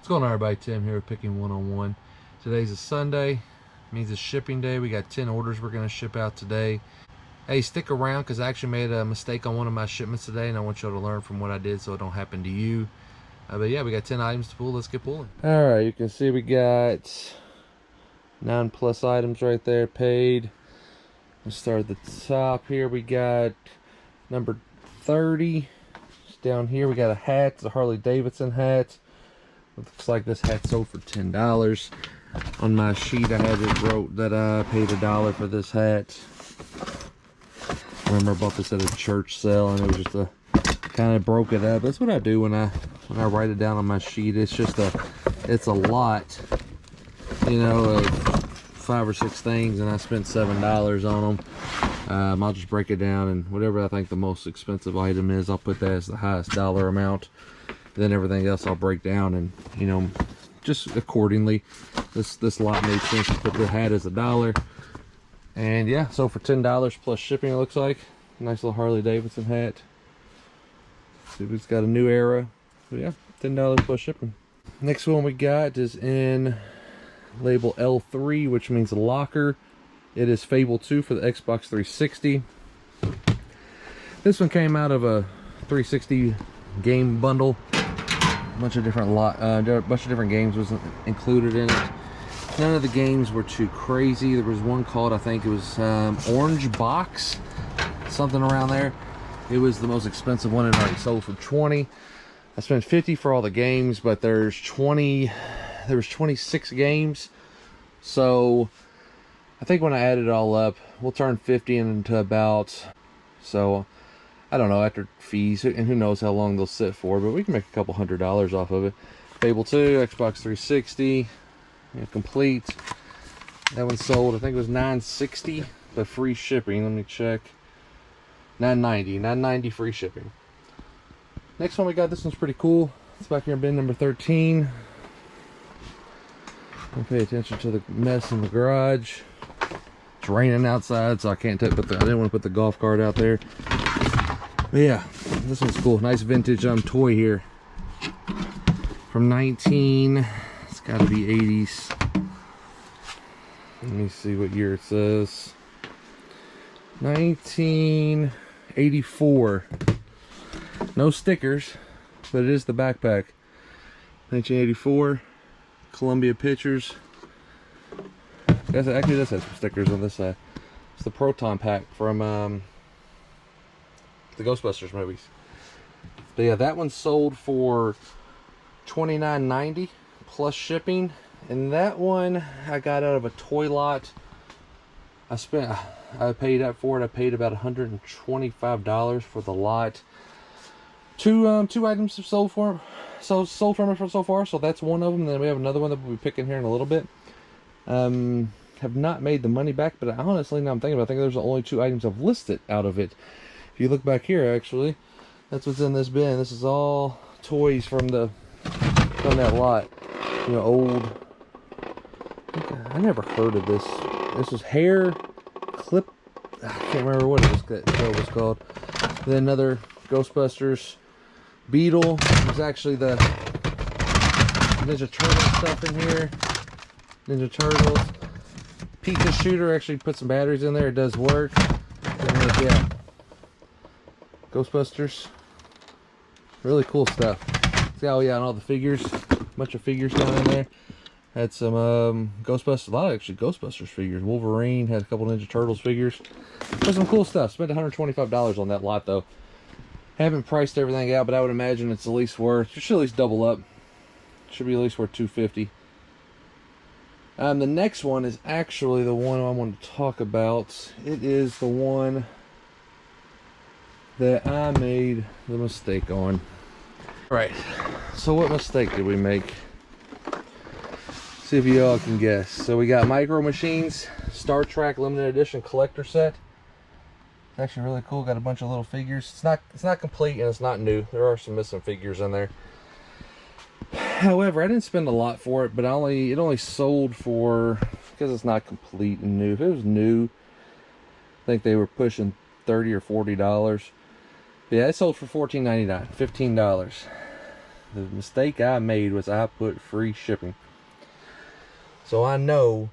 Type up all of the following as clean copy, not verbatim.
What's going on, everybody? Tim here, Picking One-on-One. Today's a Sunday, means it's shipping day. We got 10 orders we're going to ship out today. Hey, stick around because I actually made a mistake on one of my shipments today, and I want y'all to learn from what I did so it don't happen to you. But yeah, we got 10 items to pull. Let's get pulling. All right, you can see we got 9+ items right there paid. Let's start at the top here. We got number 30. Down here we got a hat. It's a Harley Davidson hat. Looks like this hat sold for $10. On my sheet I had it wrote that I paid $1 for this hat. I remember I bought this at a church sale and it was just a kind of broke it up. That's what I do when I write it down on my sheet. It's just it's a lot, you know, of 5 or 6 things, and I spent $7 on them. I'll just break it down, and whatever I think the most expensive item is, I'll put that as the highest dollar amount. Then everything else I'll break down, and you know, just accordingly. This lot made sense to put the hat as $1. And yeah, so for $10 plus shipping, it looks like. Nice little Harley Davidson hat. See if it's got a new era. But yeah, $10 plus shipping. Next one we got is in label L3, which means locker. It is Fable 2 for the Xbox 360. This one came out of a 360 game bundle. A bunch of different games was included in it. None of the games were too crazy. There was one called, I think it was Orange Box, something around there. It was the most expensive one, and already sold for $20. I spent $50 for all the games, but there was 26 games. So I think when I add it all up, we'll turn 50 into about, so I don't know, after fees, and who knows how long they'll sit for, but we can make a couple $100 off of it. Fable 2, Xbox 360, complete. That one sold, I think it was $960, but free shipping. Let me check. $990 free shipping. Next one we got, this one's pretty cool. It's back here in bin number 13. I'll pay attention to the mess in the garage. It's raining outside, so I can't I didn't want to put the golf cart out there. But yeah, this one's cool. Nice vintage toy here. From it's got to be 80s. Let me see what year it says. 1984. No stickers, but it is the backpack. 1984. Columbia Pictures. Actually, this has some stickers on this side. It's the Proton Pack from the Ghostbusters movies. But yeah, that one sold for $29.90 plus shipping. And that one I got out of a toy lot. I paid up for it. I paid about $125 for the lot. Two items have sold from it so far. So that's one of them. Then we have another one that we'll be picking here in a little bit. Have not made the money back, but honestly, now I'm thinking about it, I think there's only 2 items I've listed out of it. If you look back here, actually, that's what's in this bin. This is all toys from that lot. You know, old. I never heard of this. This was hair clip. I can't remember what it was called. Then another Ghostbusters Beetle. There's actually the Ninja Turtle stuff in here. Ninja Turtles. Pizza shooter, actually put some batteries in there. It does work. And yeah, Ghostbusters. Really cool stuff. See, oh yeah, and all the figures. Bunch of figures down in there. Had some Ghostbusters, a lot of actually Ghostbusters figures. Wolverine, had a couple Ninja Turtles figures. There's some cool stuff. Spent $125 on that lot though. Haven't priced everything out, but I would imagine it's at least worth, it should at least double up. Should be at least worth $250. The next one is actually the one I want to talk about. It is the one that I made the mistake on. Alright, so what mistake did we make? See if you all can guess. So we got Micro Machines Star Trek limited edition collector set. It's actually really cool. Got a bunch of little figures. It's not complete and it's not new. There are some missing figures in there. However, I didn't spend a lot for it, but it only sold for, because it's not complete and new. If it was new, I think they were pushing $30 or $40. But yeah, it sold for $14.99, $15. The mistake I made was I put free shipping. So I know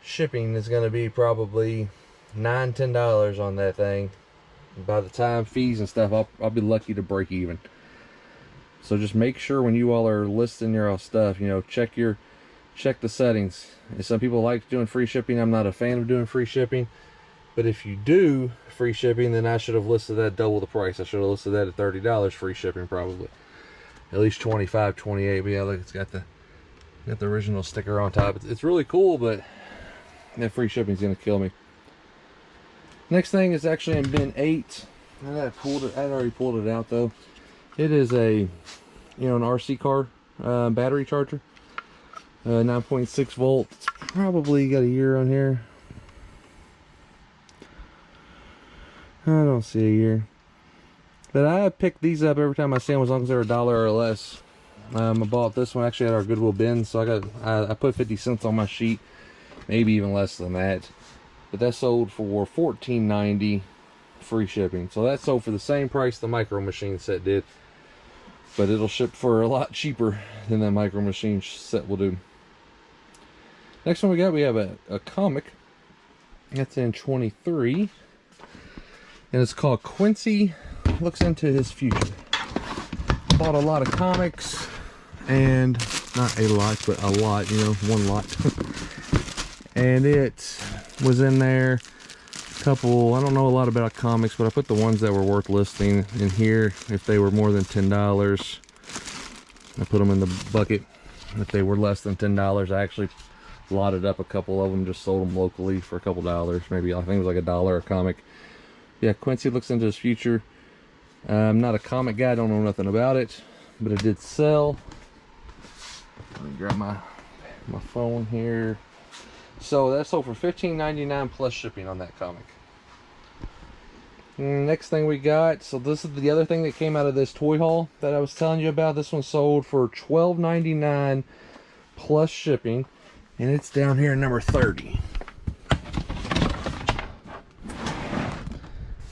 shipping is going to be probably $9–10 on that thing. By the time fees and stuff, I'll be lucky to break even. So just make sure when you all are listing your stuff, you know, check the settings. And some people like doing free shipping. I'm not a fan of doing free shipping, but if you do free shipping, then I should have listed that double the price. I should have listed that at $30 free shipping, probably at least 25, 28. But yeah, look, it's got the original sticker on top. It's really cool, but that free shipping is gonna kill me. Next thing is actually in bin 8. I'd already pulled it out though. It is a, an RC car battery charger, 9.6 volt. It's probably got a year on here. I don't see a year, but I pick these up every time I see them, as long as they're $1 or less. I bought this one actually at our Goodwill bin, so I put 50 cents on my sheet, maybe even less than that. But that sold for $14.90 free shipping. So that sold for the same price the Micro Machine set did, but it'll ship for a lot cheaper than that Micro Machine set will do. Next one we have a comic that's in 23, and it's called Quincy Looks Into His Future. Bought a lot of comics, and not a lot, but a lot, one lot. And it was in there. A couple, I don't know a lot about comics, but I put the ones that were worth listing in here. If they were more than $10, I put them in the bucket. If they were less than $10, I actually lotted up a couple of them, just sold them locally for a couple dollars. Maybe, I think it was like $1 a comic. Yeah, Quincy Looks Into His Future. I'm not a comic guy, I don't know nothing about it, but it did sell. Let me grab my phone here. So that sold for $15.99 plus shipping on that comic. Next thing we got, so this is the other thing that came out of this toy haul that I was telling you about. This one sold for $12.99 plus shipping, and it's down here in number 30.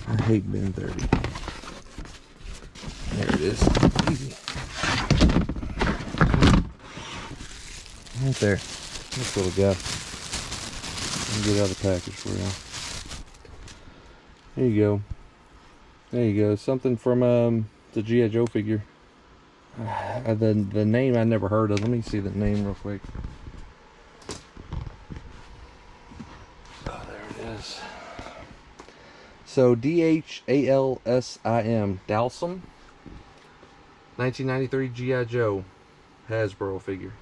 I hate bin 30. There it is. Easy. Right there. This little guy. Get out of the package for you. There you go. There you go. Something from the G.I. Joe figure. The name I never heard of. Let me see the name real quick. Oh, there it is. So DHALSIM, Dalsum, 1993 G.I. Joe Hasbro figure.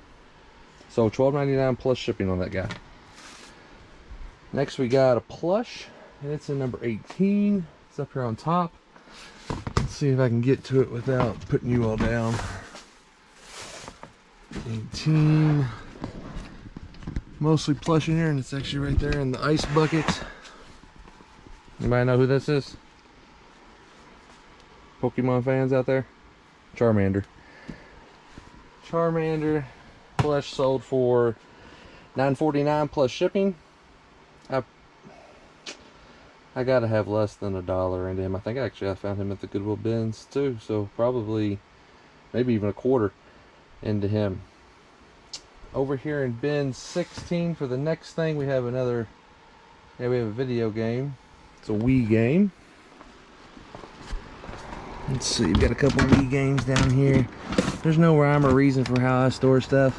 So $12.99 plus shipping on that guy. Next we got a plush, and it's in number 18. It's up here on top. Let's see if I can get to it without putting you all down. 18. Mostly plush in here, and it's actually right there in the ice bucket. Anybody know who this is? Pokemon fans out there? Charmander. Charmander plush sold for $9.49 plus shipping. I gotta have less than $1 into him. I think actually I found him at the Goodwill bins too, so probably maybe even $0.25 into him. Over here in bin 16 for the next thing, we have we have a video game. It's a Wii game. Let's see, we've got a couple Wii games down here. There's no rhyme or reason for how I store stuff.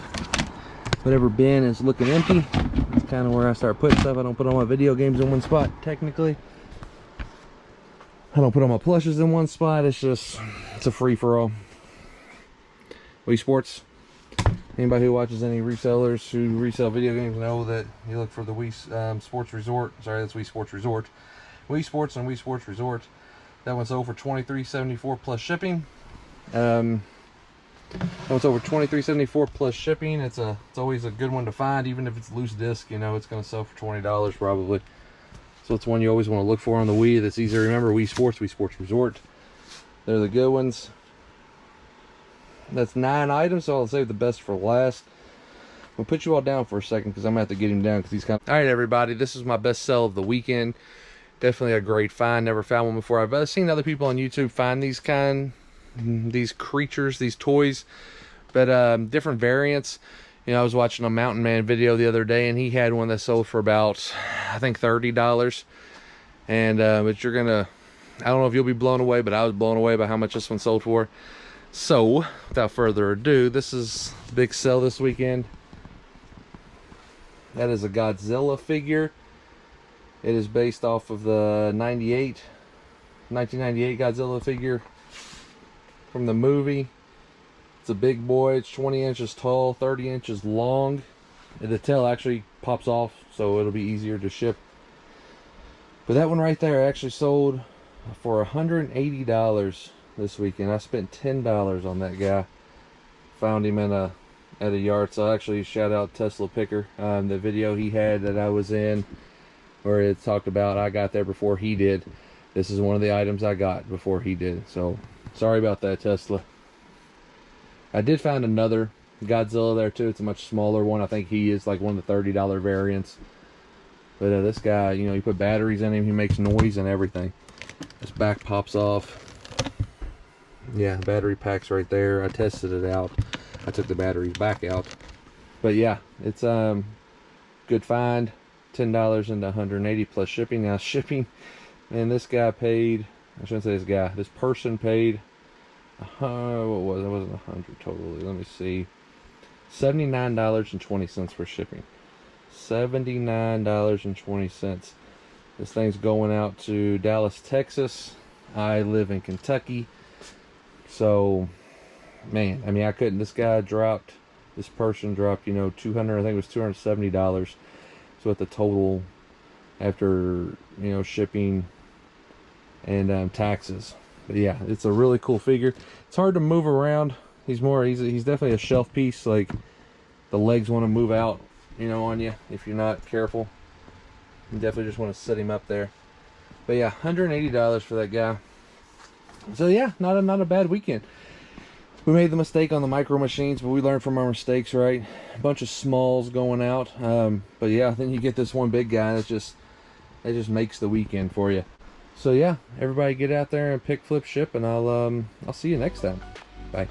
Whatever bin is looking empty, that's kind of where I start putting stuff. I don't put all my video games in one spot, technically. I don't put all my plushes in one spot. It's a free-for-all. Wii Sports. Anybody who watches any resellers who resell video games know that you look for the Wii Sports Resort. Sorry, that's Wii Sports Resort. Wii Sports and Wii Sports Resort. That one's over $23.74 plus shipping. That one's over $23.74 plus shipping. It's always a good one to find, even if it's loose disc. It's going to sell for $20 probably. So it's one you always want to look for on the Wii. That's easy to remember. Wii Sports, Wii Sports Resort. They're the good ones. That's 9 items, so I'll save the best for last. We'll put you all down for a second because I'm gonna have to get him down because he's kind of... All right, everybody, this is my best sell of the weekend. Definitely a great find. Never found one before. I've seen other people on YouTube find these kind these creatures, these toys, but different variants. You know, I was watching a Mountain Man video the other day, and he had one that sold for about, I think, $30. And but you're gonna, I don't know if you'll be blown away, but I was blown away by how much this one sold for. So without further ado, this is the big sale this weekend. That is a Godzilla figure. It is based off of the 1998 Godzilla figure from the movie. It's a big boy. It's 20 inches tall, 30 inches long. And the tail actually pops off, so it'll be easier to ship. But that one right there actually sold for $180 this weekend. I spent $10 on that guy. Found him at a yard. So actually, shout out Tesla Picker. The video he had that I was in, where it talked about I got there before he did. This is one of the items I got before he did. So sorry about that, Tesla. I did find another Godzilla there too. It's a much smaller one. I think he is like one of the $30 variants. But this guy, you know, you put batteries in him, he makes noise and everything. This back pops off. Yeah, battery pack's right there. I tested it out. I took the batteries back out. But yeah, it's good find. $10 into $180 plus shipping. Now shipping, and this guy paid, I shouldn't say this guy, this person paid, what was it? It wasn't 100 totally. Let me see. $79.20 for shipping. $79.20. This thing's going out to Dallas, Texas. I live in Kentucky. So, man, I mean, I couldn't, this person dropped, you know, I think it was $270. So at the total, after, you know, shipping and taxes. But yeah, it's a really cool figure. It's hard to move around. He's definitely a shelf piece. Like, the legs want to move out, you know, on you if you're not careful. You definitely just want to set him up there. But yeah, $180 for that guy. So yeah, not a bad weekend. We made the mistake on the micro machines, but we learned from our mistakes, right? A bunch of smalls going out. But yeah, then you get this one big guy that just makes the weekend for you. So yeah, everybody get out there and pick, flip, ship, and I'll see you next time. Bye.